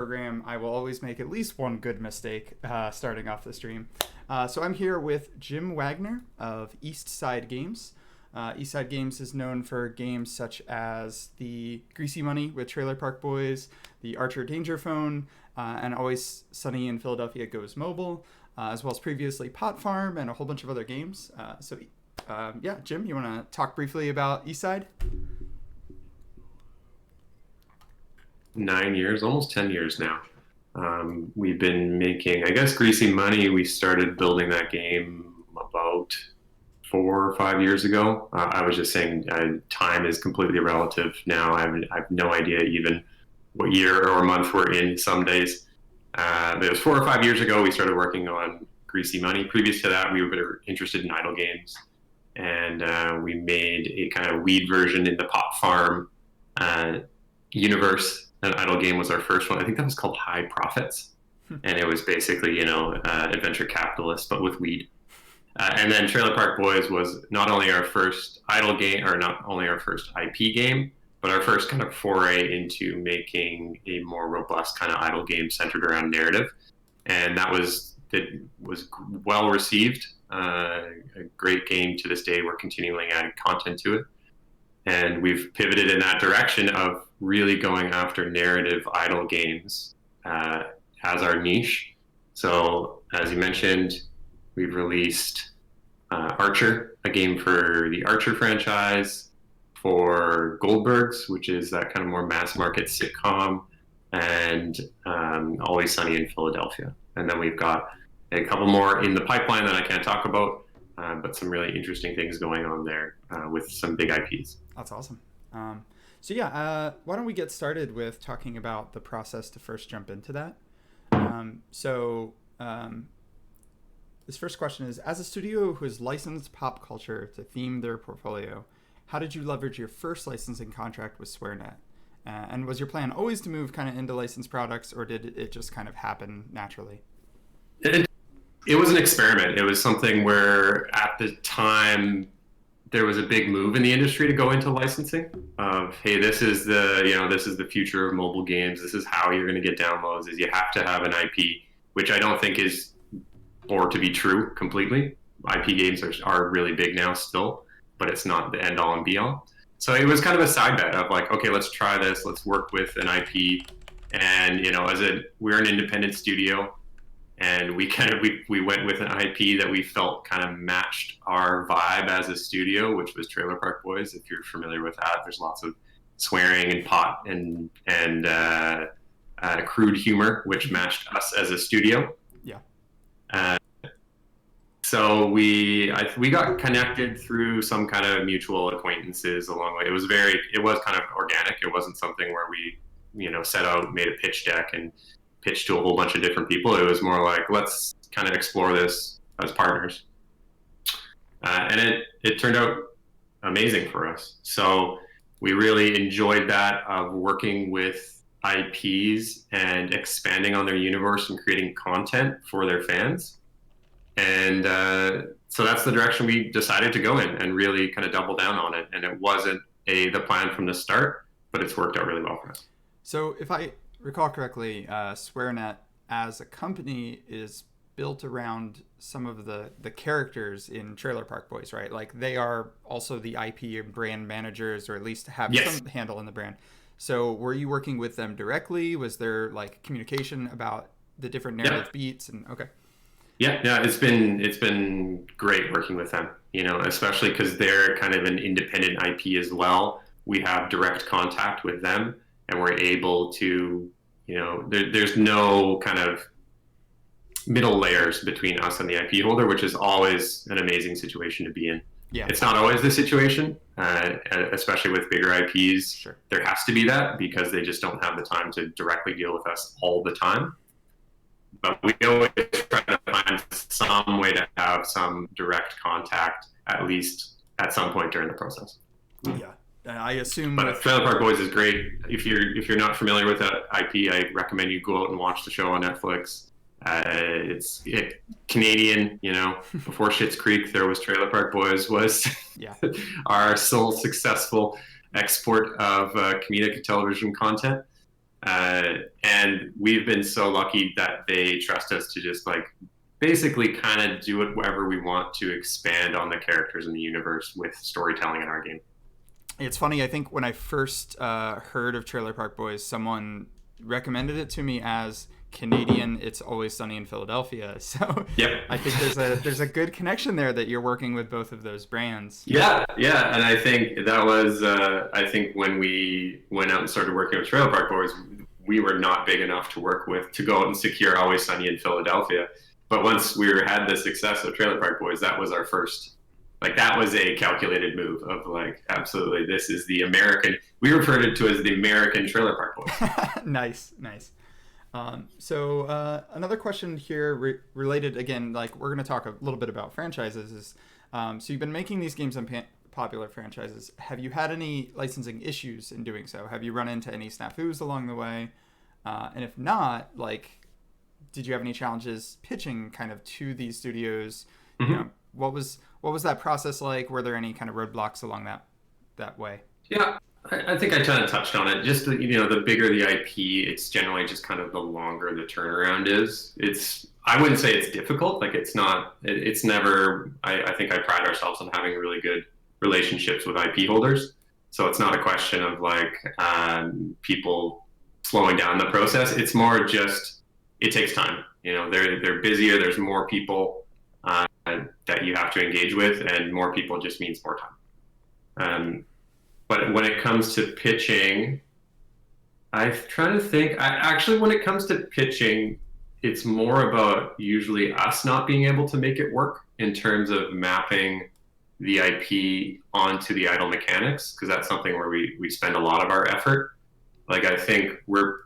program, I will always make at least one good mistake starting off the stream. So I'm here with Jim Wagner of East Side Games. East Side Games is known for games such as the Greasy Money with Trailer Park Boys, the Archer Danger Phone, and Always Sunny in Philadelphia Goes Mobile, as well as previously Pot Farm and a whole bunch of other games. Yeah, Jim, you want to talk briefly about East Side? 9 years, almost 10 years now. We've been making, I guess, Greasy Money. We started building that game about 4 or 5 years ago. I was just saying time is completely relative now. I have no idea even what year or month we're in some days. But it was 4 or 5 years ago we started working on Greasy Money. Previous to that, we were interested in idle games. And we made a kind of weed version in the Pot Farm universe. An idle game was our first one. I think that was called High Profits. And it was basically, adventure capitalist, but with weed. And then Trailer Park Boys was not only our first idle game, or not only our first IP game, but our first kind of foray into making a more robust kind of idle game centered around narrative. And it was well received. A great game to this day. We're continuing adding content to it. And we've pivoted in that direction of really going after narrative idle games as our niche. So, as you mentioned, we've released Archer, a game for the Archer franchise, for Goldbergs, which is that kind of more mass market sitcom, and Always Sunny in Philadelphia. And then we've got a couple more in the pipeline that I can't talk about, but some really interesting things going on there with some big IPs. That's awesome. Why don't we get started with talking about the process to first jump into that? This first question is, as a studio who has licensed pop culture to theme their portfolio, how did you leverage your first licensing contract with SwearNet? And was your plan always to move kind of into licensed products, or did it just kind of happen naturally? It was an experiment. It was something where at the time there was a big move in the industry to go into licensing of, hey, this is the future of mobile games. This is how you're going to get downloads, is you have to have an IP, which I don't think is or to be true completely. IP games are really big now still, but it's not the end all and be all. So it was kind of a side bet of like, okay, let's try this. Let's work with an IP. And, we're an independent studio. And we went with an IP that we felt kind of matched our vibe as a studio, which was Trailer Park Boys. If you're familiar with that, there's lots of swearing and pot and crude humor, which matched us as a studio. Yeah. So we got connected through some kind of mutual acquaintances along the way. It was kind of organic. It wasn't something where we, set out, made a pitch deck and pitched to a whole bunch of different people. It was more like, let's kind of explore this as partners. And it turned out amazing for us. So we really enjoyed that of working with IPs and expanding on their universe and creating content for their fans. And so that's the direction we decided to go in and really kind of double down on it. And it wasn't the plan from the start, but it's worked out really well for us. So if I recall correctly, SwearNet as a company is built around some of the characters in Trailer Park Boys, right? Like they are also the IP and brand managers, or at least have some handle in the brand. So were you working with them directly? Was there like communication about the different narrative beats? And okay. Yeah, it's been great working with them, especially because they're kind of an independent IP as well. We have direct contact with them, and we're able to, there's no kind of middle layers between us and the IP holder, which is always an amazing situation to be in. Yeah. It's not always the situation, especially with bigger IPs. Sure. There has to be that because they just don't have the time to directly deal with us all the time. But we always try to find some way to have some direct contact, at least at some point during the process. Yeah, I assume. But Trailer Park Boys is great. If you're not familiar with that IP, I recommend you go out and watch the show on Netflix. It's Canadian, before Schitt's Creek, there was Trailer Park Boys was our sole successful export of comedic television content. And we've been so lucky that they trust us to just like basically kind of do it whatever we want to expand on the characters in the universe with storytelling in our game. It's funny. I think when I first heard of Trailer Park Boys, someone recommended it to me as Canadian It's Always Sunny in Philadelphia. So Yep. I think there's a good connection there that you're working with both of those brands. Yeah, yeah, and I think that was I think when we went out and started working with Trailer Park Boys, we were not big enough to work with to go out and secure Always Sunny in Philadelphia. But once we had the success of Trailer Park Boys, that was our first. Like that was a calculated move of like, absolutely, this is the American. We referred to it as the American Trailer Park Boys. Nice. So another question here related again, like we're going to talk a little bit about franchises. Is so you've been making these games on popular franchises. Have you had any licensing issues in doing so? Have you run into any snafus along the way? And if not, like, did you have any challenges pitching kind of to these studios? Mm-hmm. You know, what was that process like? Were there any kind of roadblocks along that way? Yeah, I think I kind of touched on it. Just the bigger the IP, it's generally just kind of the longer the turnaround is. I wouldn't say it's difficult. Like it's not. It's never. I think I pride ourselves on having really good relationships with IP holders. So it's not a question of like people slowing down the process. It's more just it takes time. They're busier. There's more people that you have to engage with, and more people just means more time. But when it comes to pitching, I'm trying to think. When it comes to pitching, it's more about usually us not being able to make it work in terms of mapping the IP onto the idle mechanics, because that's something where we spend a lot of our effort. Like I think we're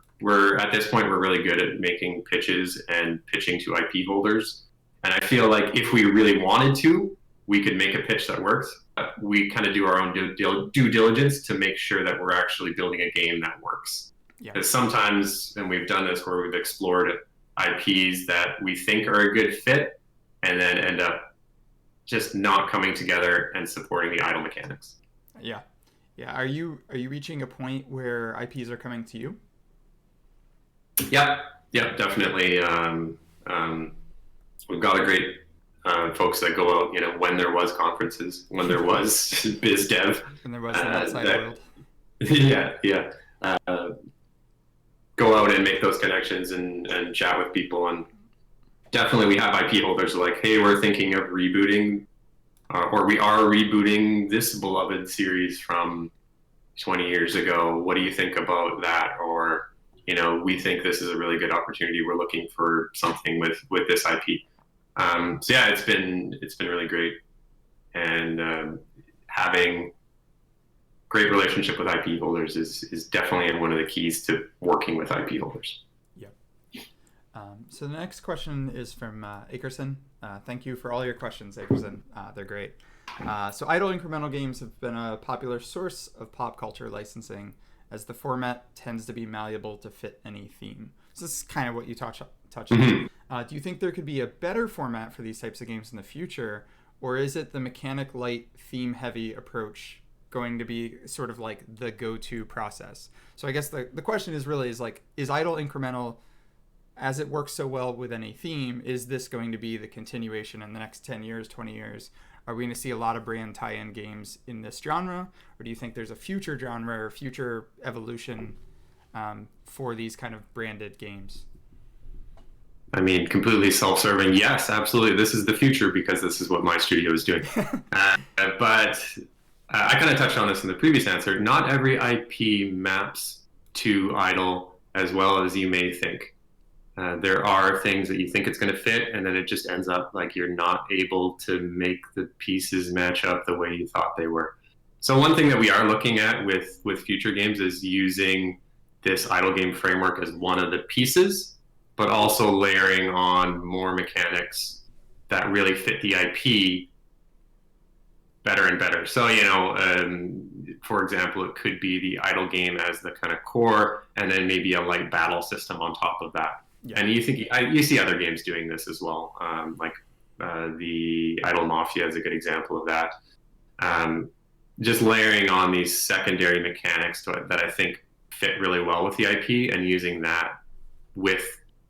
at this point we're really good at making pitches and pitching to IP holders. And I feel like if we really wanted to, we could make a pitch that works. We kind of do our own due diligence to make sure that we're actually building a game that works. Yeah. Because sometimes, and we've done this where we've explored IPs that we think are a good fit and then end up just not coming together and supporting the idle mechanics. Yeah. Are you reaching a point where IPs are coming to you? Yeah, definitely. We've got a great folks that go out, when there was conferences, when there was biz dev. When there was the outside world. Yeah. Go out and make those connections and chat with people. And definitely we have IP holders like, hey, we're thinking of rebooting, or we are rebooting this beloved series from 20 years ago. What do you think about that? Or, we think this is a really good opportunity. We're looking for something with this IP. So yeah, it's been really great, and having great relationship with IP holders is definitely one of the keys to working with IP holders. Yeah. So the next question is from Akerson. Thank you for all your questions, Akerson. They're great. So idle incremental games have been a popular source of pop culture licensing, as the format tends to be malleable to fit any theme. So this is kind of what you touched on. Mm-hmm. Do you think there could be a better format for these types of games in the future, or is it the mechanic light, theme heavy approach going to be sort of like the go-to process? So I guess the question is idle incremental, as it works so well with any theme, is this going to be the continuation in the next 10 years, 20 years? Are we going to see a lot of brand tie-in games in this genre, or do you think there's a future genre or future evolution for these kind of branded games? I mean, completely self-serving. Yes, absolutely. This is the future because this is what my studio is doing. But I kind of touched on this in the previous answer. Not every IP maps to idle as well as you may think. There are things that you think it's going to fit, and then it just ends up like you're not able to make the pieces match up the way you thought they were. So one thing that we are looking at with future games is using this idle game framework as one of the pieces, but also layering on more mechanics that really fit the IP better and better. So, for example, it could be the idle game as the kind of core, and then maybe a light battle system on top of that. Yeah. And you see other games doing this as well, the Idle Mafia is a good example of that. Just layering on these secondary mechanics to it that I think fit really well with the IP and using that with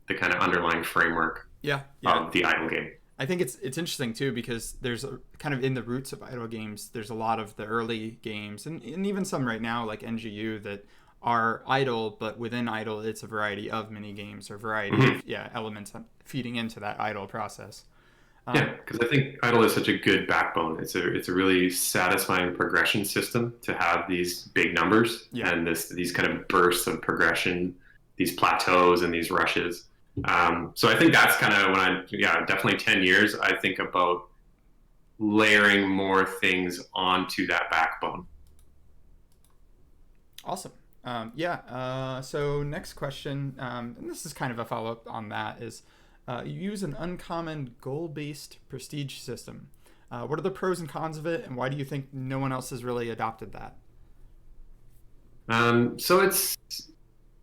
the kind of underlying framework Yeah. of the idle game. I think it's interesting too, because there's kind of in the roots of idle games, there's a lot of the early games and even some right now like NGU that are idle, but within idle it's a variety of mini games or variety of elements feeding into that idle process. Yeah, because I think idle is such a good backbone. It's a really satisfying progression system to have these big numbers and these kind of bursts of progression, these plateaus and these rushes. So I think that's kind of when definitely 10 years, I think about layering more things onto that backbone. Awesome. So next question, and this is kind of a follow-up on that, is you use an uncommon goal-based prestige system. What are the pros and cons of it, and why do you think no one else has really adopted that? So it's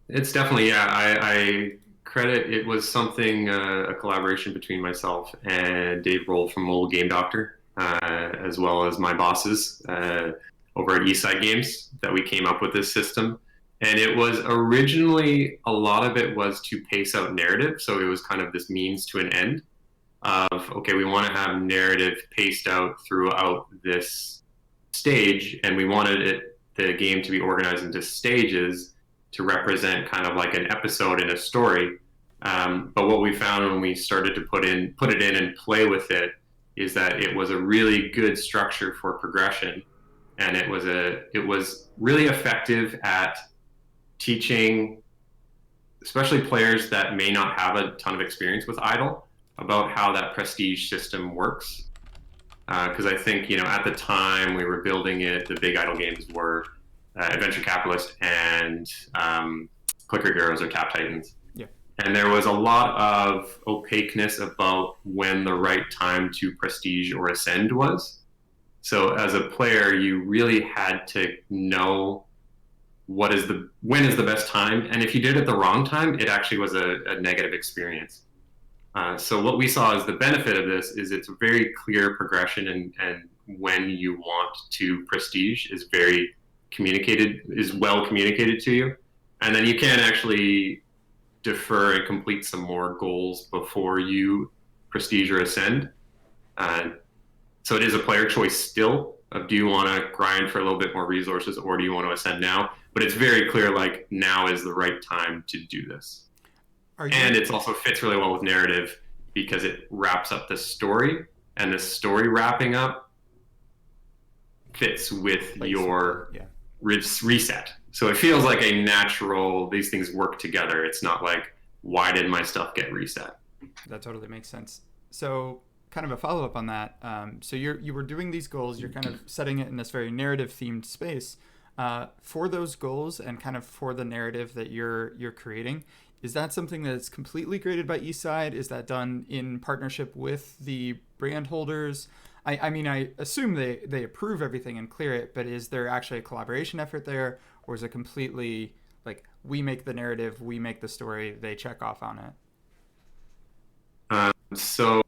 definitely, I credit it was something, a collaboration between myself and Dave Roll from Mobile Game Doctor, as well as my bosses over at Eastside Games, that we came up with this system. And it was originally, a lot of it was to pace out narrative. So it was kind of this means to an end of, okay, we want to have narrative paced out throughout this stage. And we wanted the game to be organized into stages to represent kind of like an episode in a story. But what we found when we started to put it in and play with it is that it was a really good structure for progression. And it was really effective at teaching, especially players that may not have a ton of experience with idle, about how that prestige system works. Because I think, at the time we were building it, the big idle games were Adventure Capitalist and Clicker Heroes or Tap Titans. Yeah. And there was a lot of opaqueness about when the right time to prestige or ascend was. So as a player, you really had to know when is the best time, and if you did it the wrong time, it actually was a negative experience. So what we saw as the benefit of this is it's a very clear progression, and when you want to prestige is well communicated to you, and then you can actually defer and complete some more goals before you prestige or ascend. So it is a player choice still of, do you want to grind for a little bit more resources or do you want to ascend now? But it's very clear, like, now is the right time to do this. And it also fits really well with narrative because it wraps up the story, and the story wrapping up fits with your reset. So it feels like a natural, these things work together. It's not like, why did my stuff get reset? That totally makes sense. So kind of a follow-up on that. So you were doing these goals, you're kind of setting it in this very narrative-themed space. For those goals and kind of for the narrative that you're creating, is that something that's completely created by Eastside? Is that done in partnership with the brand holders? I mean, I assume they approve everything and clear it, but is there actually a collaboration effort there, or is it completely like, we make the narrative, we make the story, they check off on it? So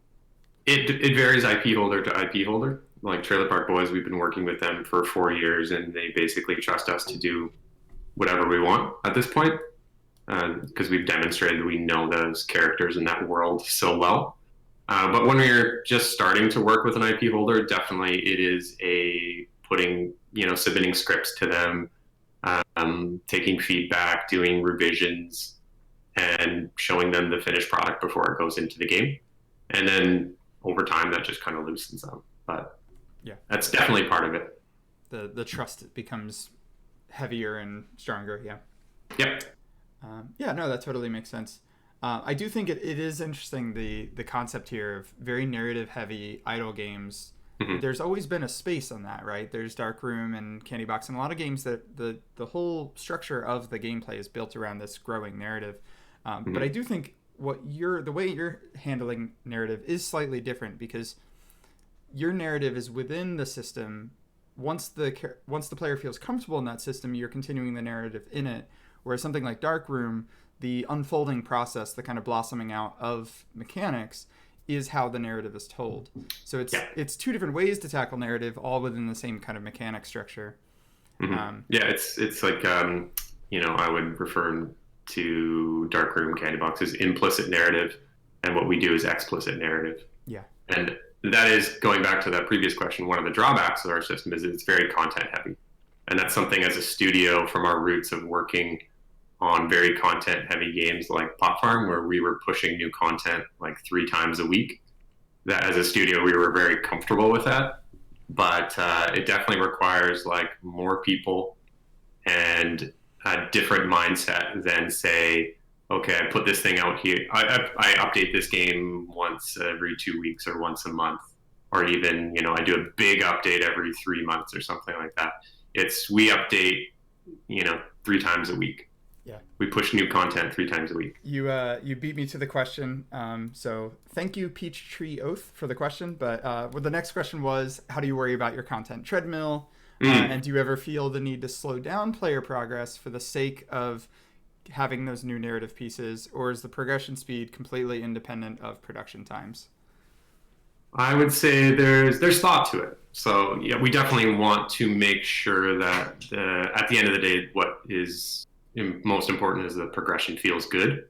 it varies IP holder to IP holder. Like Trailer Park Boys, we've been working with them for 4 years, and they basically trust us to do whatever we want at this point, because we've demonstrated that we know those characters in that world so well. But when we're just starting to work with an IP holder, definitely it is submitting scripts to them, taking feedback, doing revisions, and showing them the finished product before it goes into the game. And then over time, that just kind of loosens them. But that's definitely part of it. The trust becomes heavier and stronger. Yeah. Yep. No, that totally makes sense. I do think it is interesting, the concept here of very narrative heavy idle games. Mm-hmm. There's always been a space on that, right? There's Darkroom and Candy Box and a lot of games that the whole structure of the gameplay is built around this growing narrative. But I do think the way you're handling narrative is slightly different, because your narrative is within the system. Once the player feels comfortable in that system, you're continuing the narrative in it. Whereas something like Darkroom, the unfolding process, the kind of blossoming out of mechanics, is how the narrative is told. So it's two different ways to tackle narrative, all within the same kind of mechanic structure. Mm-hmm. It's like I would refer to Darkroom Candy Box as implicit narrative, and what we do is explicit narrative. Yeah. And that is going back to that previous question. One of the drawbacks of our system is it's very content heavy. And that's something as a studio from our roots of working on very content heavy games like Pot Farm, where we were pushing new content like 3 times a week. That as a studio, we were very comfortable with that. But it definitely requires like more people and a different mindset than say, okay, I put this thing out here. I update this game once every 2 weeks or once a month, or even, I do a big update every 3 months or something like that. We update, 3 times a week. Yeah. We push new content 3 times a week. You beat me to the question. So thank you, Peachtree Oath, for the question. But the next question was, how do you worry about your content treadmill? And do you ever feel the need to slow down player progress for the sake of having those new narrative pieces, or is the progression speed completely independent of production times? I would say there's thought to it. So yeah, we definitely want to make sure that at the end of the day, what is most important is the progression feels good.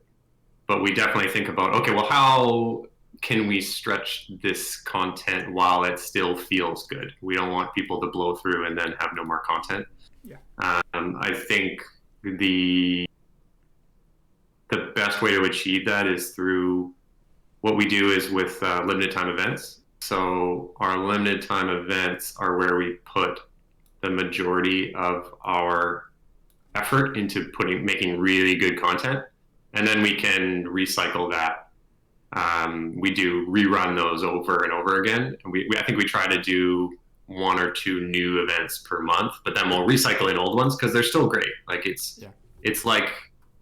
But we definitely think about, okay, well, how can we stretch this content while it still feels good? We don't want people to blow through and then have no more content. Yeah. I think the best way to achieve that is through what we do is with limited time events. So our limited time events are where we put the majority of our effort into making really good content, and then we can recycle that. We do rerun those over and over again. And I think we try to do 1 or 2 new events per month, but then we'll recycle in old ones because they're still great. Like it's like,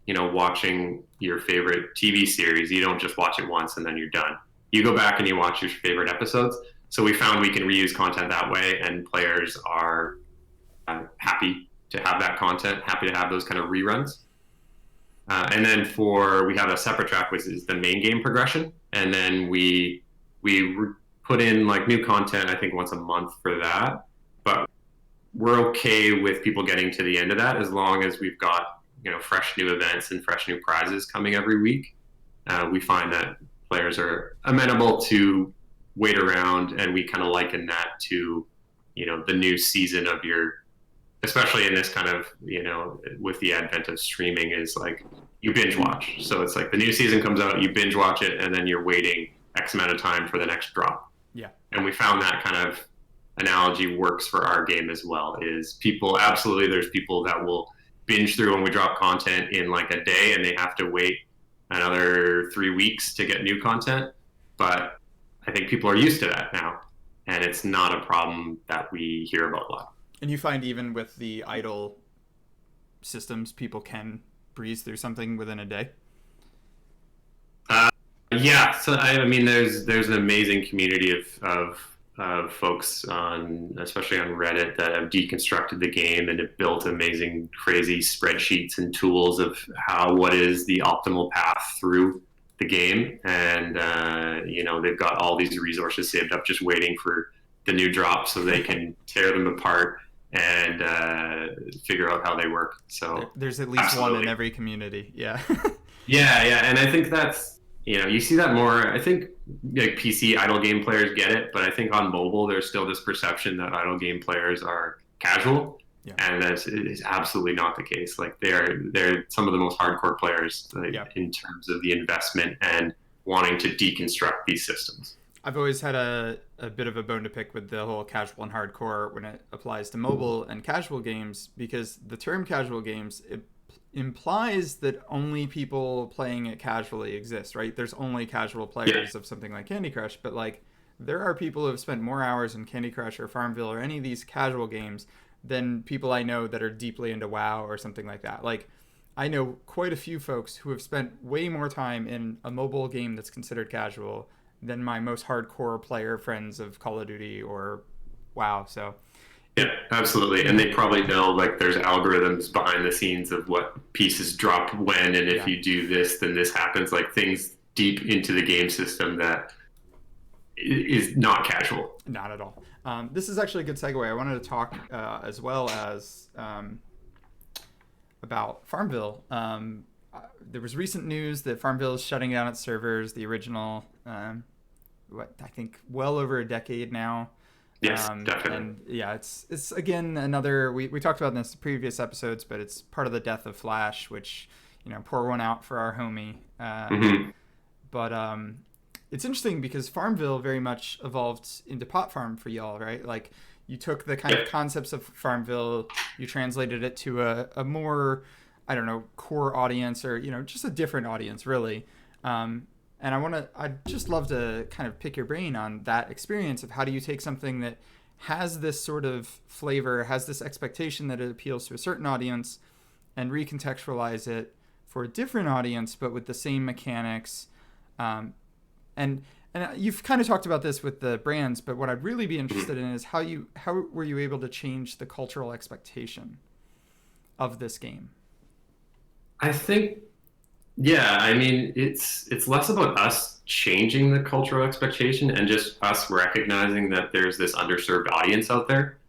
watching your favorite TV series. You don't just watch it once and then you're done. You go back and you watch your favorite episodes. So we found we can reuse content that way, and players are happy to have that content, happy to have those kind of reruns. And then we have a separate track, which is the main game progression. And then we put in like new content, I think once a month for that. But we're okay with people getting to the end of that as long as we've got, fresh new events and fresh new prizes coming every week. We find that players are amenable to wait around, and we kind of liken that to, the new season of especially in this kind of, with the advent of streaming, is like you binge watch. So it's like the new season comes out, you binge watch it, and then you're waiting X amount of time for the next drop. Yeah. And we found that kind of analogy works for our game as well. There's people that will binge through when we drop content in like a day, and they have to wait another 3 weeks to get new content. But I think people are used to that now, and it's not a problem that we hear about a lot. And you find even with the idle systems, people can breeze through something within a day? Yeah. So I mean, there's an amazing community of folks especially on Reddit, that have deconstructed the game and have built amazing, crazy spreadsheets and tools of what is the optimal path through the game. And, they've got all these resources saved up just waiting for the new drop so they can tear them apart and figure out how they work. So there's at least one in every community. Yeah. Yeah. And I think that's, you see that more. I think like PC idle game players get it, but I think on mobile there's still this perception that idle game players are casual. Yeah. And that is absolutely not the case. Like they're some of the most hardcore players in terms of the investment and wanting to deconstruct these systems. I've always had a bit of a bone to pick with the whole casual and hardcore when it applies to mobile and casual games, because the term casual games, it implies that only people playing it casually exist, right? There's only casual players of something like Candy Crush, but like there are people who have spent more hours in Candy Crush or Farmville or any of these casual games than people I know that are deeply into WoW or something like that. Like I know quite a few folks who have spent way more time in a mobile game that's considered casual than my most hardcore player friends of Call of Duty or WoW. So yeah, absolutely. And they probably know like there's algorithms behind the scenes of what pieces drop when, and if you do this, then this happens, like things deep into the game system that is not casual. Not at all. This is actually a good segue. I wanted to talk as well as about Farmville. There was recent news that Farmville is shutting down its servers, the original, I think well over a decade now. Yes, definitely. And yeah, it's again another, we talked about this in previous episodes, but it's part of the death of Flash, which, pour one out for our homie. Mm-hmm. But it's interesting because Farmville very much evolved into Pot Farm for y'all, right? Like you took the kind of concepts of Farmville, you translated it to a more, I don't know, core audience, or just a different audience, really. And I'd just love to kind of pick your brain on that experience of how do you take something that has this sort of flavor, has this expectation that it appeals to a certain audience, and recontextualize it for a different audience, but with the same mechanics. And you've kind of talked about this with the brands, but what I'd really be interested in is how were you able to change the cultural expectation of this game? I think, yeah, I mean, it's less about us changing the cultural expectation and just us recognizing that there's this underserved audience out there.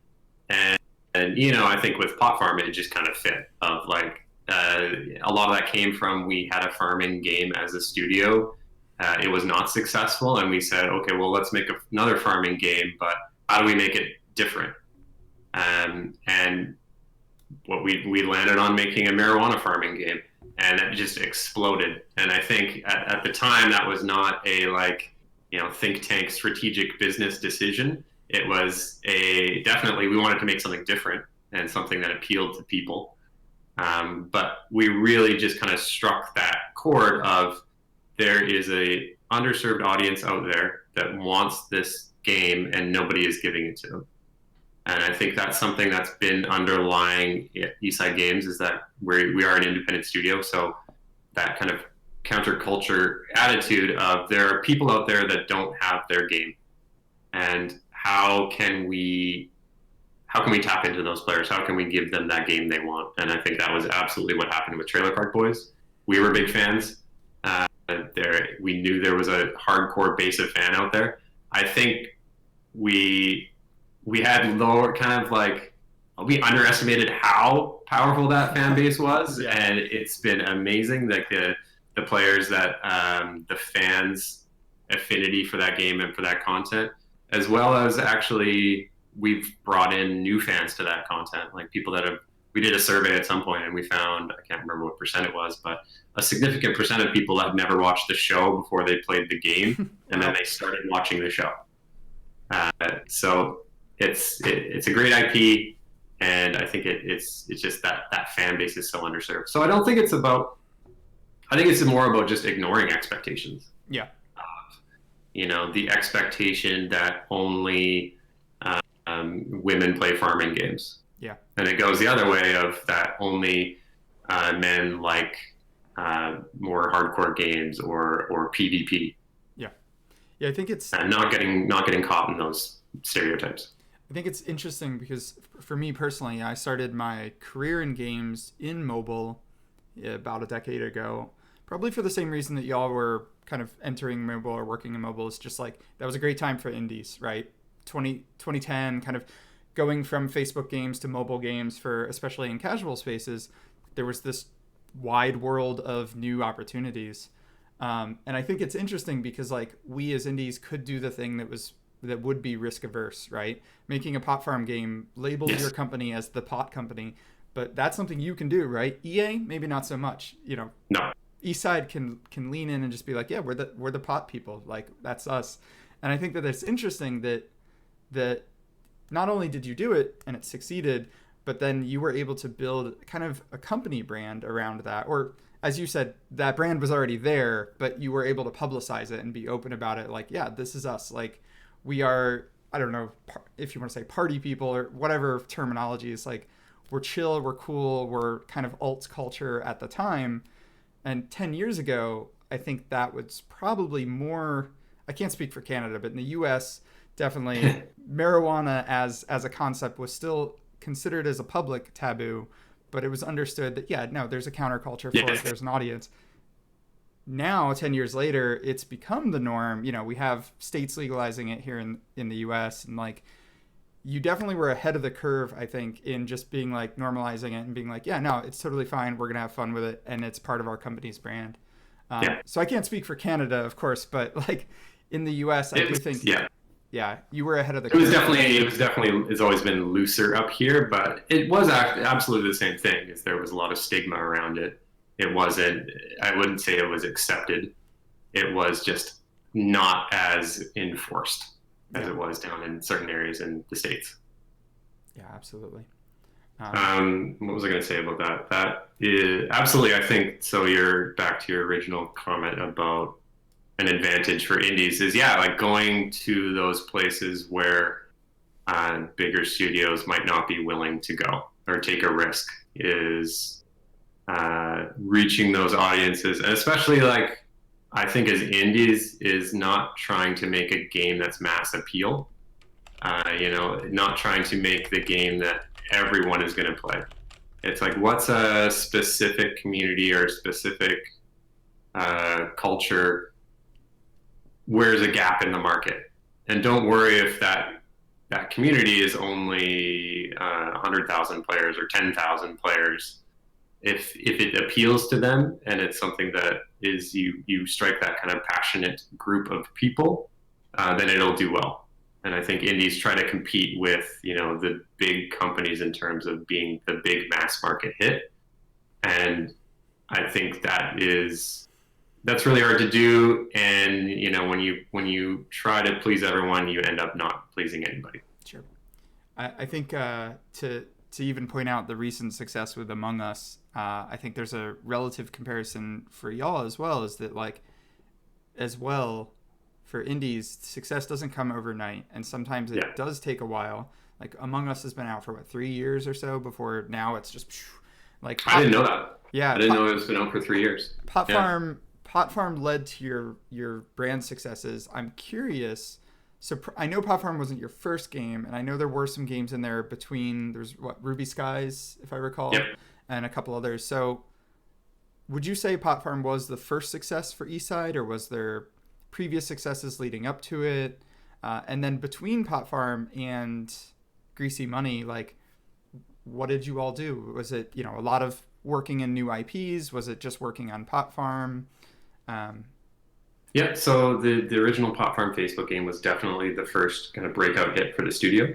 And I think with Pot Farm, it just kind of fit. Of like, a lot of that came from, we had a farming game as a studio. It was not successful, and we said, okay, well, let's make another farming game, but how do we make it different? And what we landed on making a marijuana farming game, and it just exploded. And I think at the time that was not a think tank strategic business decision. It was definitely we wanted to make something different and something that appealed to people. But we really just kind of struck that chord of, there is a underserved audience out there that wants this game and nobody is giving it to them. And I think that's something that's been underlying Eastside Games, is that we are an independent studio. So that kind of counterculture attitude of, there are people out there that don't have their game. And how can we tap into those players? How can we give them that game they want? And I think that was absolutely what happened with Trailer Park Boys. We were big fans. We knew there was a hardcore base of fan out there. I think we had lower we underestimated how powerful that fan base was. Yeah. And it's been amazing, like the players that the fans' affinity for that game and for that content, as well as actually we've brought in new fans to that content, like people that we did a survey at some point and we found, I can't remember what percent it was, but a significant percent of people had never watched the show before they played the game. And then they started watching the show. So it's a great IP, and I think it's just that fan base is so underserved. So I don't think I think it's more about just ignoring expectations. Yeah. The expectation that only women play farming games. Yeah. And it goes the other way, of that only men like more hardcore games or PvP. Yeah. Yeah, I think it's, and not getting caught in those stereotypes. I think it's interesting because for me personally, I started my career in games in mobile about a decade ago, probably for the same reason that y'all were kind of entering mobile or working in mobile. It's just like, that was a great time for indies, right? 2010, kind of going from Facebook games to mobile games, for especially in casual spaces, there was this wide world of new opportunities. And I think it's interesting because like we as indies could do the thing that would be risk averse, right? Making a pot farm game labels your company as the pot company, but that's something you can do, right? EA, maybe not so much, No. Eastside can lean in and just be like, yeah, we're the pot people, like that's us. And I think that it's interesting that not only did you do it and it succeeded, but then you were able to build kind of a company brand around that. Or as you said, that brand was already there, but you were able to publicize it and be open about it. Like, yeah, this is us. Like, we are, I don't know if you want to say party people or whatever terminology is, like, we're chill, we're cool, we're kind of alt culture at the time. And 10 years ago, I think that was probably more, I can't speak for Canada, but in the US, definitely marijuana as a concept was still considered as a public taboo, but it was understood that, yeah, no, there's a counterculture for it, there's an audience. Now, 10 years later, it's become the norm. We have states legalizing it here in the US, and like you definitely were ahead of the curve, I think, in just being like normalizing it and being like, yeah, no, it's totally fine. We're gonna have fun with it, and it's part of our company's brand. Yeah. So I can't speak for Canada, of course, but like in the U.S., I do think, yeah, you were ahead of the curve. It's always been looser up here, but it was absolutely the same thing. Is there was a lot of stigma around it. It wasn't. I wouldn't say it was accepted. It was just not as enforced as it was down in certain areas in the States. Yeah, absolutely. What was I going to say about that? That is absolutely, I think, so you're back to your original comment about an advantage for indies is, yeah, like going to those places where bigger studios might not be willing to go or take a risk is reaching those audiences. And especially like, I think as indies is not trying to make a game that's mass appeal, not trying to make the game that everyone is going to play. It's like, what's a specific community or specific culture? Where's a gap in the market? And don't worry if that community is only 100,000 players or 10,000 players. If it appeals to them and it's something that is you strike that kind of passionate group of people, then it'll do well. And I think indies try to compete with the big companies in terms of being the big mass market hit, and I think that's really hard to do. And when you try to please everyone, you end up not pleasing anybody. Sure. I think to even point out the recent success with Among Us, I think there's a relative comparison for y'all as well, is that like as well for indies, success doesn't come overnight, and sometimes it does take a while. Like Among Us has been out for 3 years or so before now it's just like I didn't know that. Yeah, I didn't know it's been out for 3 years. Pot Farm led to your brand successes. I'm curious. So I know Pot Farm wasn't your first game, and I know there were some games in there between. There's Ruby Skies, if I recall, and a couple others. So would you say Pot Farm was the first success for Eastside, or was there previous successes leading up to it? And then between Pot Farm and Greasy Money, like what did you all do? Was it a lot of working in new IPs? Was it just working on Pot Farm? So the original Pot Farm Facebook game was definitely the first kind of breakout hit for the studio.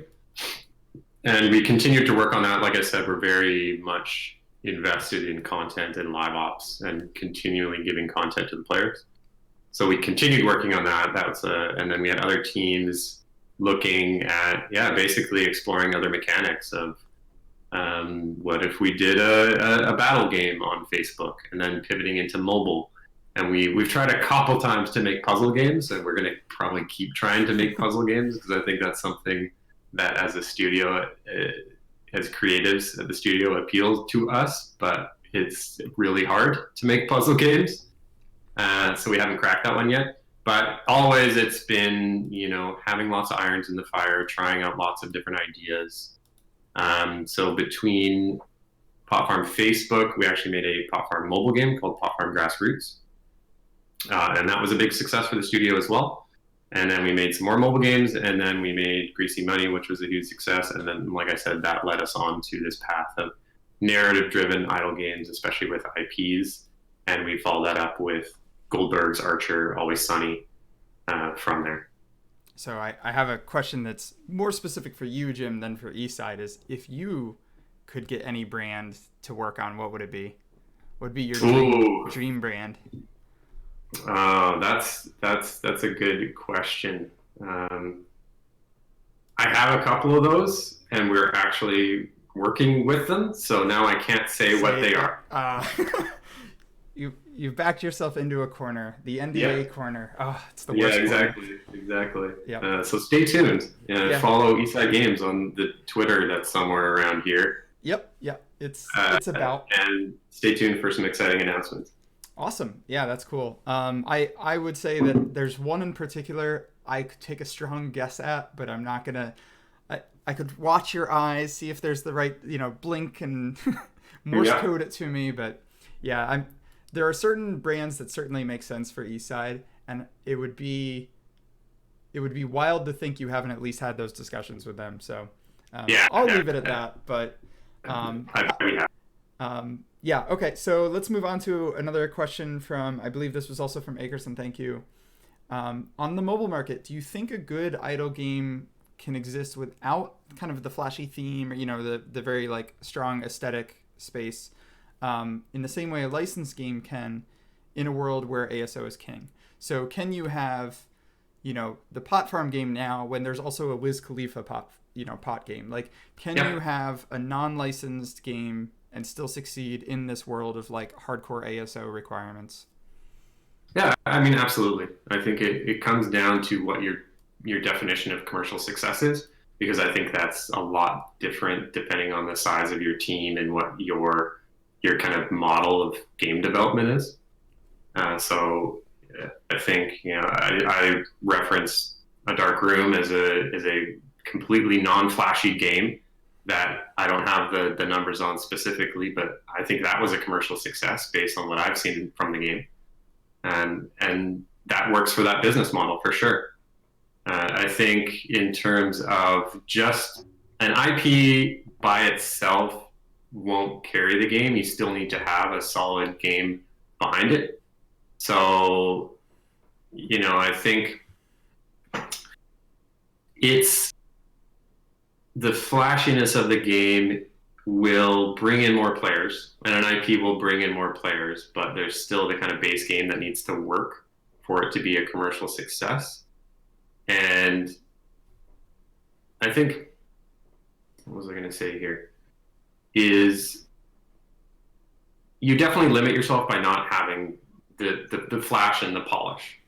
And we continued to work on that. Like I said, we're very much invested in content and live ops and continually giving content to the players. So we continued working on that. And then we had other teams looking at, basically exploring other mechanics of what if we did a battle game on Facebook and then pivoting into mobile. And we've tried a couple times to make puzzle games, and we're going to probably keep trying to make puzzle games because I think that's something that as a studio, as creatives at the studio, appeals to us, but it's really hard to make puzzle games. So we haven't cracked that one yet. But always it's been, having lots of irons in the fire, trying out lots of different ideas. So between Pot Farm Facebook, we actually made a Pot Farm mobile game called Pot Farm Grassroots. And that was a big success for the studio as well. And then we made some more mobile games, and then we made Greasy Money, which was a huge success. And then, like I said, that led us on to this path of narrative-driven idle games, especially with IPs. And we followed that up with Goldberg's Archer, Always Sunny from there. So I have a question that's more specific for you, Jim, than for Eastside, is if you could get any brand to work on, what would it be? What would be your dream brand? That's a good question. I have a couple of those, and we're actually working with them. So now I can't say what they are. You've backed yourself into a corner, the NDA corner. Oh, it's the worst. Exactly. Yeah. So stay tuned. Follow Eastside Games on the Twitter that's somewhere around here. Yep. It's about. And stay tuned for some exciting announcements. Awesome. Yeah, that's cool. I would say that there's one in particular I could take a strong guess at, but I'm not gonna. I could watch your eyes, see if there's the right, blink and Morse code it to me. But yeah, there are certain brands that certainly make sense for Eastside, and it would be wild to think you haven't at least had those discussions with them. So I'll leave it at that. But yeah, okay. So let's move on to another question from, I believe this was also from Akerson. Thank you. On the mobile market, do you think a good idle game can exist without kind of the flashy theme or, the very like strong aesthetic space, in the same way a licensed game can, in a world where ASO is king? So can you have, the pot farm game now when there's also a Wiz Khalifa pot game? Like, can you have a non-licensed game and still succeed in this world of like hardcore ASO requirements? Yeah, I mean, absolutely. I think it comes down to what your definition of commercial success is, because I think that's a lot different depending on the size of your team and what your kind of model of game development is. So I think, I reference A Dark Room as a completely non-flashy game that I don't have the numbers on specifically, but I think that was a commercial success based on what I've seen from the game. And that works for that business model for sure. I think in terms of just an IP by itself won't carry the game. You still need to have a solid game behind it. So, I think it's the flashiness of the game will bring in more players, and an IP will bring in more players, but there's still the kind of base game that needs to work for it to be a commercial success. And I think, what was I going to say here, is you definitely limit yourself by not having the flash and the polish.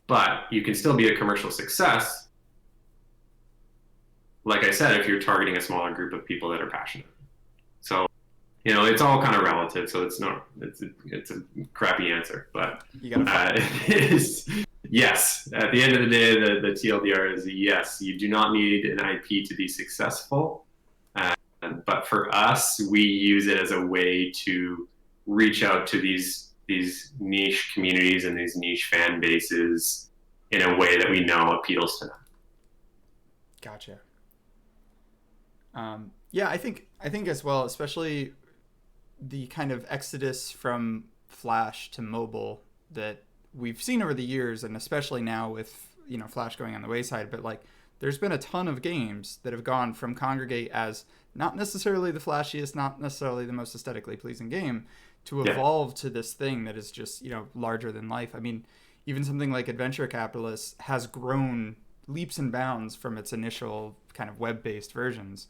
But you can still be a commercial success, like I said, if you're targeting a smaller group of people that are passionate. So, it's all kind of relative. So it's a crappy answer, but it is, yes. At the end of the day, the TLDR is yes. You do not need an IP to be successful, but for us, we use it as a way to reach out to these niche communities and these niche fan bases in a way that we know appeals to them. Gotcha. Yeah, I think as well, especially the kind of exodus from Flash to mobile that we've seen over the years, and especially now with Flash going on the wayside. But like, there's been a ton of games that have gone from Congregate as not necessarily the flashiest, not necessarily the most aesthetically pleasing game, to evolve to this thing that is just larger than life. I mean, even something like Adventure Capitalist has grown leaps and bounds from its initial kind of web-based versions.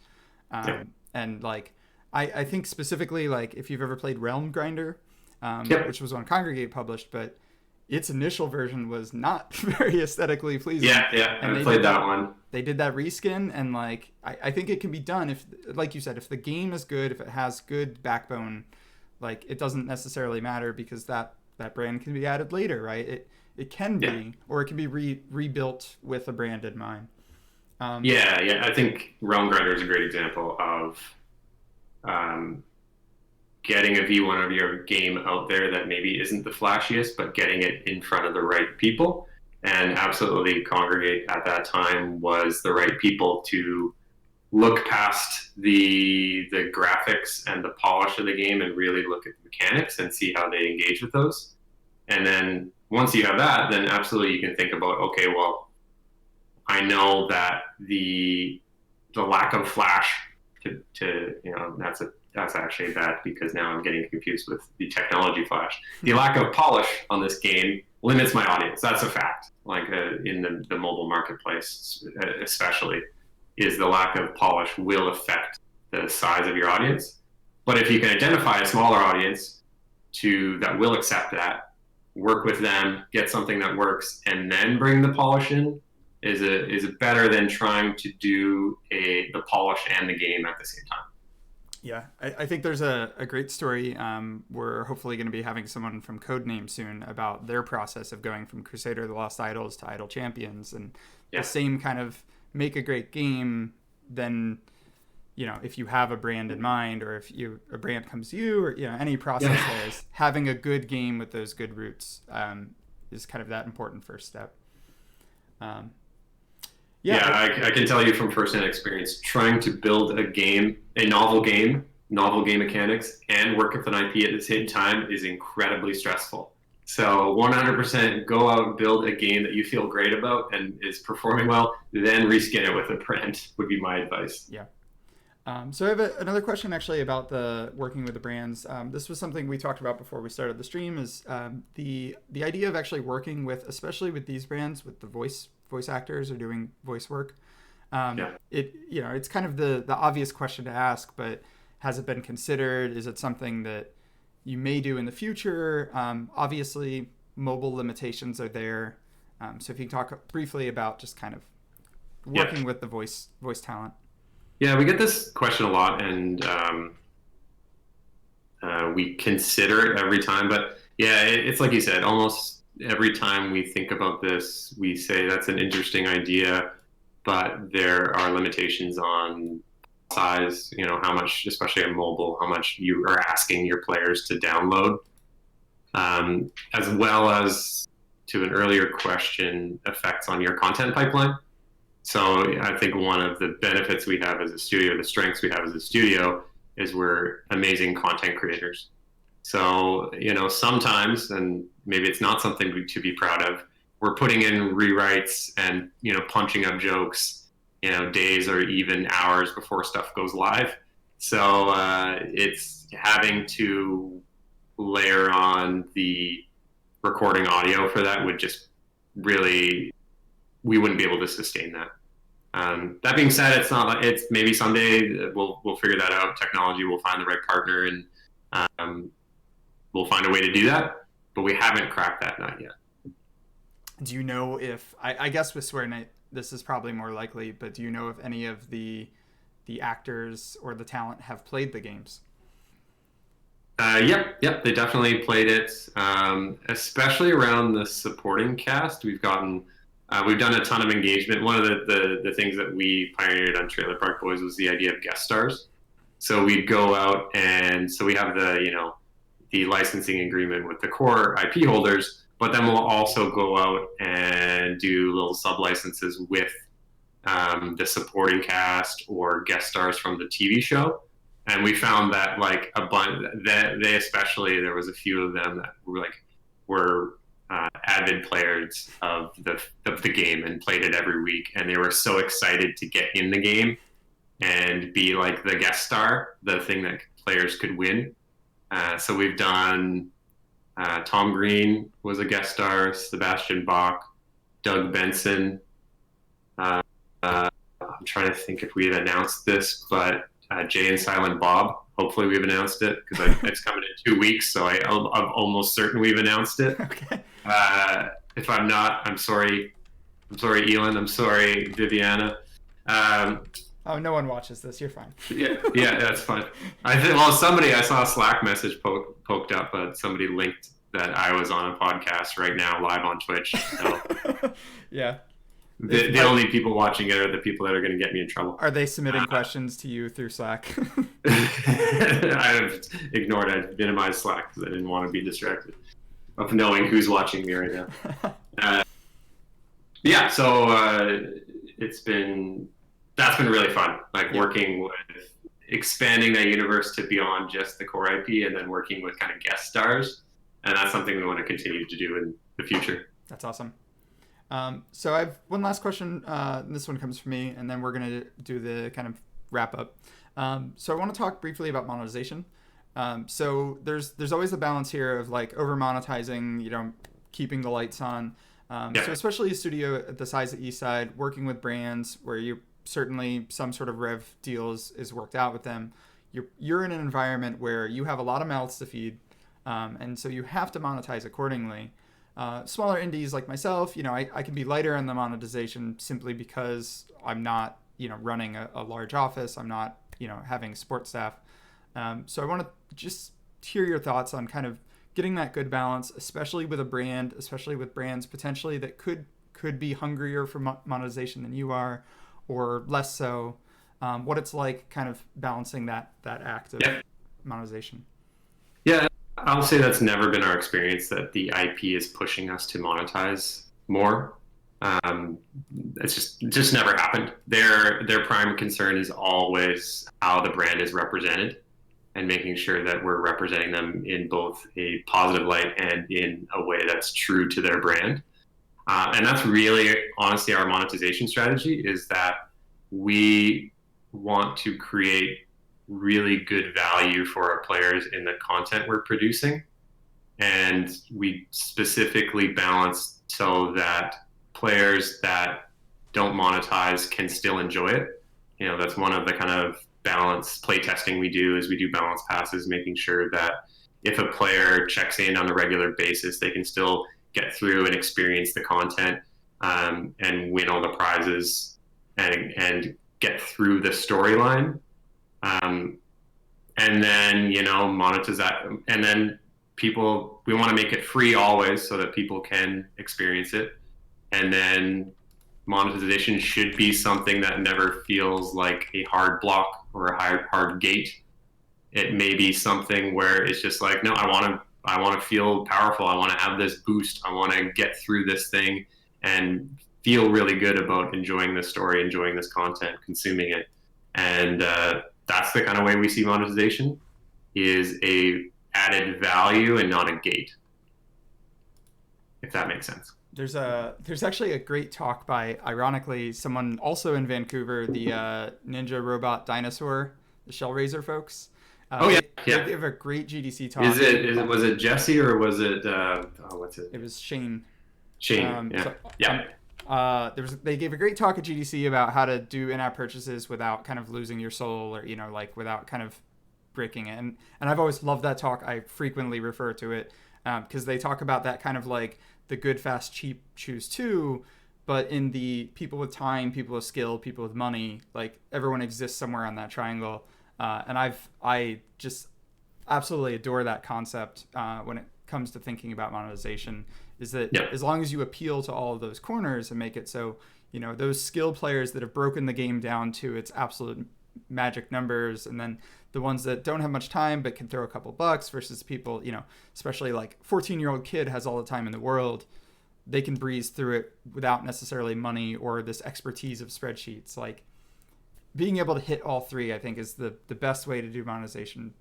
And like, I think specifically, like, if you've ever played Realm Grinder, which was one Congregate published, but its initial version was not very aesthetically pleasing. And I played that one. They did that reskin, and like, I think it can be done if, like you said, if the game is good, if it has good backbone, like, it doesn't necessarily matter because that brand can be added later, right? It can be, or it can be rebuilt with a brand in mind. I think Realm Grinder is a great example of getting a V1 of your game out there that maybe isn't the flashiest, but getting it in front of the right people. And absolutely, Congregate at that time was the right people to look past the graphics and the polish of the game and really look at the mechanics and see how they engage with those. And then once you have that, then absolutely you can think about, okay, well, I know that the lack of flash to that's actually bad because now I'm getting confused with the technology flash. The lack of polish on this game limits my audience. That's a fact. Like in the mobile marketplace, especially, is the lack of polish will affect the size of your audience. But if you can identify a smaller audience that will accept that, work with them, get something that works, and then bring the polish in, is better than trying to do the polish and the game at the same time. Yeah, I think there's a great story. We're hopefully going to be having someone from Codename soon about their process of going from Crusader of the Lost Idols to Idle Champions, and the same kind of make a great game. Then, if you have a brand in mind, or if a brand comes to you, or any process there is having a good game with those good roots is kind of that important first step. Yeah, I can tell you from firsthand experience, trying to build a novel game mechanics, and work with an IP at the same time is incredibly stressful. So 100% go out, build a game that you feel great about and is performing well, then reskin it with a brand would be my advice. Yeah. So I have another question actually about the working with the brands. This was something we talked about before we started the stream. Is the idea of actually working with, especially with these brands, with the voice actors or doing voice work. It's kind of the obvious question to ask, but has it been considered? Is it something that you may do in the future? Obviously, mobile limitations are there. So if you can talk briefly about just kind of working with the voice talent. Yeah, we get this question a lot, and we consider it every time. But yeah, it's like you said, almost every time we think about this, we say that's an interesting idea, but there are limitations on size, how much, especially on mobile, how much you are asking your players to download, as well as, to an earlier question, effects on your content pipeline. So I think one of the benefits we have as a studio, the strengths we have as a studio, is we're amazing content creators. So, sometimes, and maybe it's not something to be proud of, we're putting in rewrites and, punching up jokes, days or even hours before stuff goes live. So it's having to layer on the recording audio for that would just really, we wouldn't be able to sustain that. That being said, it's not like it's maybe someday we'll figure that out. Technology will find the right partner, and we'll find a way to do that. But we haven't cracked that nut yet. Do you know if I guess with Swear Night this is probably more likely, but do you know if any of the actors or the talent have played the games? Yep, they definitely played it. Especially around the supporting cast, we've done a ton of engagement. One of the things that we pioneered on Trailer Park Boys was the idea of guest stars. So we'd go out, and so we have the licensing agreement with the core IP holders, but then we'll also go out and do little sub licenses with the supporting cast or guest stars from the TV show. And we found that a bunch that they especially, there was a few of them that were avid players of the game and played it every week, and they were so excited to get in the game and be like the guest star, the thing that players could win. So we've done Tom Green was a guest star, Sebastian Bach, Doug Benson. I'm trying to think if we had announced this, but Jay and Silent Bob. Hopefully we've announced it because it's coming in 2 weeks, so I'm almost certain we've announced it. Okay. If I'm not, I'm sorry. I'm sorry, Elon. I'm sorry, Viviana. Oh, no one watches this. You're fine. yeah, that's fine. I saw a Slack message poked up, but somebody linked that I was on a podcast right now, live on Twitch. So yeah. The only people watching it are the people that are going to get me in trouble. Are they submitting questions to you through Slack? I've ignored it. I've minimized Slack because I didn't want to be distracted of knowing who's watching me right now. So that's been really fun. Working with expanding that universe to beyond just the core IP, and then working with kind of guest stars, and that's something we want to continue to do in the future. That's awesome. So I have one last question. This one comes from me, and then we're going to do the kind of wrap up. So I want to talk briefly about monetization. So there's always a balance here of over monetizing, keeping the lights on. So especially a studio at the size of Eastside, working with brands where you certainly some sort of rev deals is worked out with them. You're in an environment where you have a lot of mouths to feed, and so you have to monetize accordingly. Smaller indies like myself, I can be lighter on the monetization simply because I'm not, running a large office. I'm not, having support staff. So I want to just hear your thoughts on kind of getting that good balance, especially with a brand, especially with brands potentially that could be hungrier for monetization than you are, or less so. What it's like kind of balancing that act of monetization. Yeah. I'll say that's never been our experience, that the IP is pushing us to monetize more. Um, it's just never happened. Their prime concern is always how the brand is represented and making sure that we're representing them in both a positive light and in a way that's true to their brand. And that's really, honestly, our monetization strategy is that we want to create really good value for our players in the content we're producing. And we specifically balance so that players that don't monetize can still enjoy it. That's one of the kind of balance play testing we do is we do balance passes, making sure that if a player checks in on a regular basis, they can still get through and experience the content and win all the prizes and get through the storyline. And then, monetize that. And then we want to make it free always so that people can experience it. And then monetization should be something that never feels like a hard block or a hard gate. It may be something where it's just like, no, I want to feel powerful. I want to have this boost. I want to get through this thing and feel really good about enjoying this story, enjoying this content, consuming it. And that's the kind of way we see monetization is a added value and not a gate, if that makes sense. There's actually a great talk by, ironically, someone also in Vancouver, the Ninja Robot Dinosaur, the Shellraiser folks. Yeah. They give a great GDC talk. Was it Jesse or was it what's it? It was Shane. Shane. They gave a great talk at GDC about how to do in-app purchases without kind of losing your soul, or like without kind of breaking it. And I've always loved that talk. I frequently refer to it because they talk about that kind of like the good, fast, cheap choose two, but in the people with time, people with skill, people with money, like everyone exists somewhere on that triangle. And I just absolutely adore that concept when it comes to thinking about monetization, is that as long as you appeal to all of those corners and make it so, those skill players that have broken the game down to its absolute magic numbers, and then the ones that don't have much time but can throw a couple bucks versus people, especially like 14-year-old kid has all the time in the world, they can breeze through it without necessarily money or this expertise of spreadsheets. Like being able to hit all three, I think, is the best way to do monetization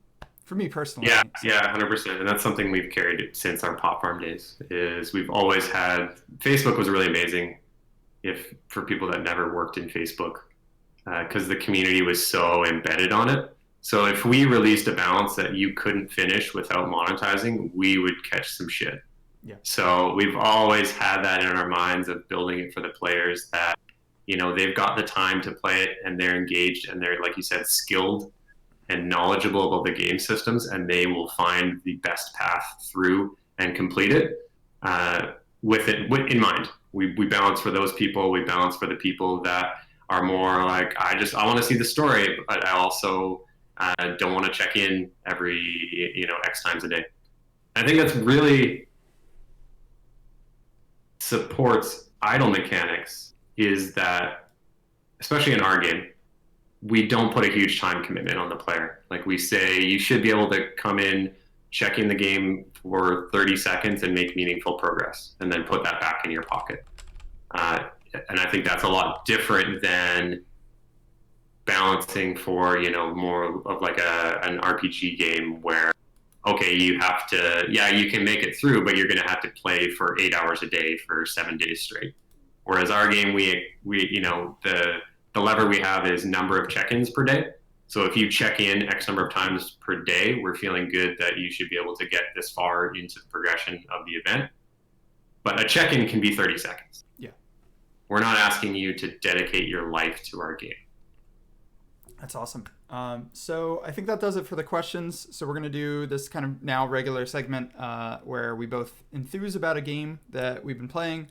for me personally. Yeah, 100%. And that's something we've carried since our Pop Farm days. Is we've always had Facebook was really amazing, for people that never worked in Facebook, because the community was so embedded on it. So if we released a balance that you couldn't finish without monetizing, we would catch some shit. Yeah. So we've always had that in our minds of building it for the players that, they've got the time to play it and they're engaged and they're, like you said, skilled and knowledgeable about the game systems, and they will find the best path through and complete it with it in mind. We balance for those people. We balance for the people that are more like, I want to see the story, but I also don't want to check in every X times a day. I think that's really supports idle mechanics, is that, especially in our game, we don't put a huge time commitment on the player. Like we say, you should be able to come in, check in the game for 30 seconds and make meaningful progress, and then put that back in your pocket. And I think that's a lot different than balancing for, more of like an RPG game where, okay, you have to, you can make it through, but you're going to have to play for 8 hours a day for 7 days straight. Whereas our game, we the lever we have is number of check-ins per day. So if you check in X number of times per day, we're feeling good that you should be able to get this far into the progression of the event. But a check-in can be 30 seconds. Yeah. We're not asking you to dedicate your life to our game. That's awesome. So I think that does it for the questions. So we're going to do this kind of now regular segment where we both enthuse about a game that we've been playing.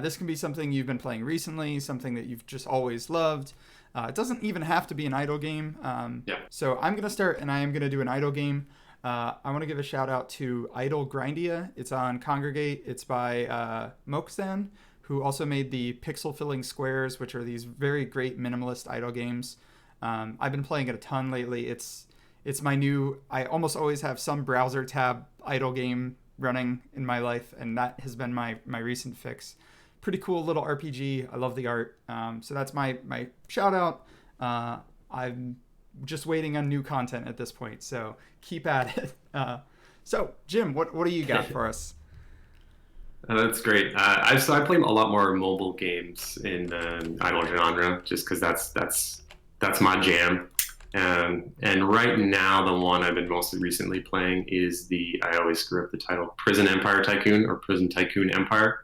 This can be something you've been playing recently, something that you've just always loved. It doesn't even have to be an idle game. So I'm going to start, and I am going to do an idle game. I want to give a shout out to Idle Grindia. It's on Congregate. It's by Mokstan, who also made the Pixel Filling Squares, which are these very great minimalist idle games. I've been playing it a ton lately. It's my new, I almost always have some browser tab idle game running in my life, and that has been my recent fix, pretty cool little RPG. I love the art. So that's my shout out. I'm just waiting on new content at this point, so keep at it. So Jim, what do you got for us? That's great. I play a lot more mobile games in the idle genre, just because that's my jam. And right now, the one I've been most recently playing is I always screw up the title, Prison Empire Tycoon or Prison Tycoon Empire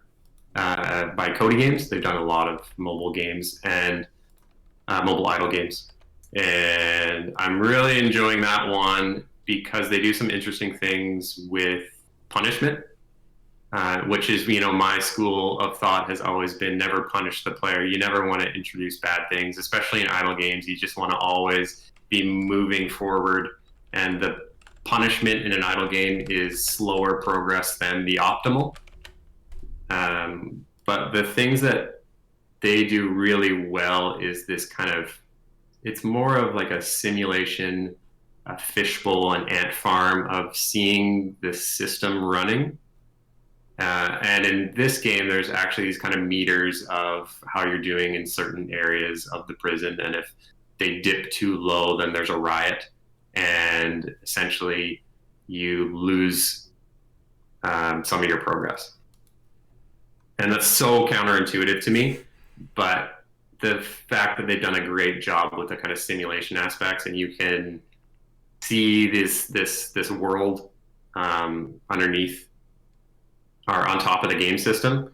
by Cody Games. They've done a lot of mobile games and mobile idle games. And I'm really enjoying that one because they do some interesting things with punishment, which is, my school of thought has always been never punish the player. You never want to introduce bad things, especially in idle games. You just want to always be moving forward. And the punishment in an idle game is slower progress than the optimal. But the things that they do really well is this kind of, it's more of like a simulation, a fishbowl, an ant farm of seeing the system running. And in this game, there's actually these kind of meters of how you're doing in certain areas of the prison. And if they dip too low, then there's a riot. And essentially, you lose some of your progress. And that's so counterintuitive to me. But the fact that they've done a great job with the kind of simulation aspects, and you can see this world underneath or on top of the game system,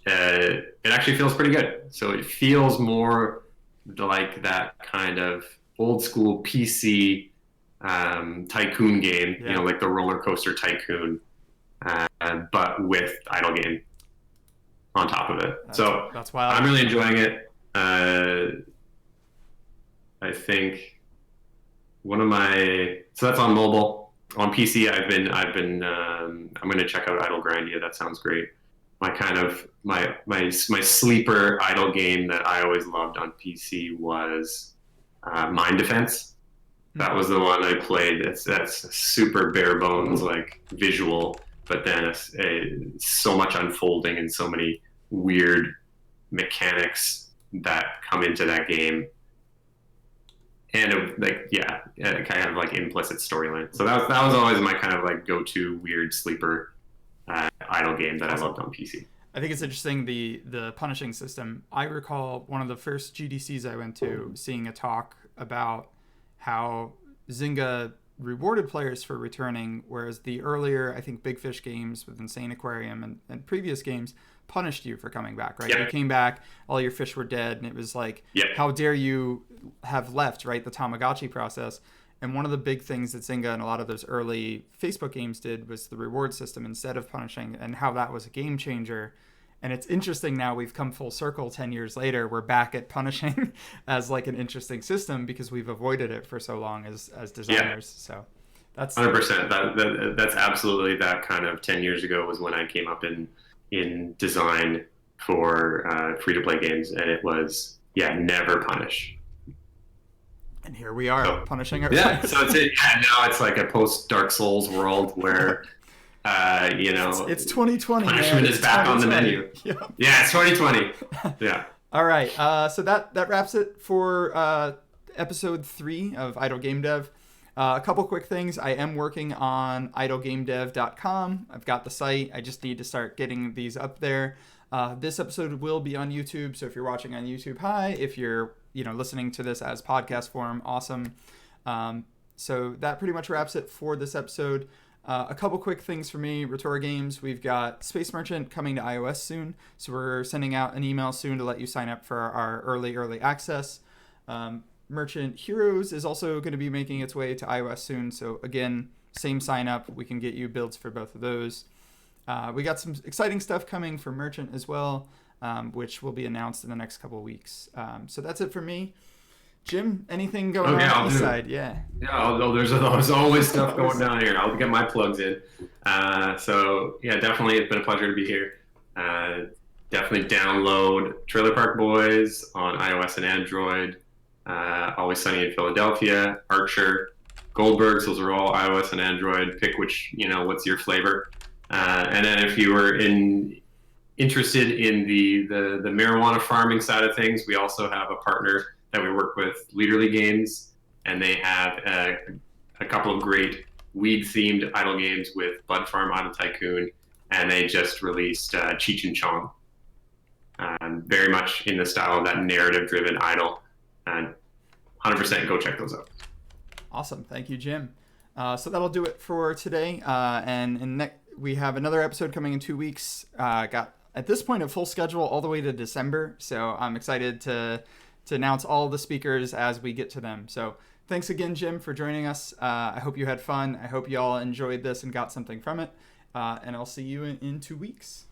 it actually feels pretty good. So it feels more like that kind of old school PC tycoon game, like the roller coaster tycoon, but with idle game on top of it. That's why I'm really enjoying it. I think so that's on mobile. On PC, I'm going to check out Idle Grindia. That sounds great. My sleeper idle game that I always loved on PC was Mind Defense. That was the one I played. That's super bare bones, like visual, but then so much unfolding and so many weird mechanics that come into that game. And kind of like implicit storyline. So that was always my kind of like go-to weird sleeper idle game that I loved on PC. I think it's interesting, the punishing system. I recall one of the first GDCs I went to seeing a talk about how Zynga rewarded players for returning, whereas the earlier, I think, Big Fish games with Insane Aquarium and previous games punished you for coming back, right? Yeah. You came back, all your fish were dead, and it was like, how dare you have left, right? The Tamagotchi process. And one of the big things that Zynga and a lot of those early Facebook games did was the reward system instead of punishing, and how that was a game changer. And it's interesting now we've come full circle 10 years later. We're back at punishing as like an interesting system because we've avoided it for so long as designers. So that's 100%. That's absolutely that kind of 10 years ago was when I came up in design for free-to-play games, and it was never punish. And here we are, punishing our players. So now it's like a post Dark Souls world where it's 2020. Punishment is back on the menu. Yep. Yeah, it's 2020. Yeah. All right. So that wraps it for episode 3 of Idle Game Dev. A couple quick things. I am working on idlegamedev.com. I've got the site. I just need to start getting these up there. This episode will be on YouTube. So if you're watching on YouTube, hi. If you're listening to this as podcast form, awesome. So that pretty much wraps it for this episode. A couple quick things for me. Retora Games, we've got Space Merchant coming to iOS soon. So we're sending out an email soon to let you sign up for our early access. Merchant Heroes is also going to be making its way to iOS soon. So again, same sign up. We can get you builds for both of those. We got some exciting stuff coming for Merchant as well, which will be announced in the next couple of weeks. So that's it for me. Jim, anything going on the east side? Yeah, there's always stuff going down here. I'll get my plugs in. Definitely, it's been a pleasure to be here. Definitely download Trailer Park Boys on iOS and Android. Always Sunny in Philadelphia, Archer, Goldbergs. Those are all iOS and Android. Pick which, what's your flavor. And then if you were in interested in the marijuana farming side of things, we also have a partner that we work with, Leaderly Games, and they have a couple of great weed-themed idle games with Bud Farm Idle Tycoon, and they just released Cheech and Chong, very much in the style of that narrative-driven idle. And 100% go check those out. Awesome. Thank you, Jim. So that'll do it for today. And we have another episode coming in 2 weeks. Got, at this point, a full schedule all the way to December. So I'm excited to announce all the speakers as we get to them. So thanks again, Jim, for joining us. I hope you had fun. I hope you all enjoyed this and got something from it. And I'll see you in 2 weeks.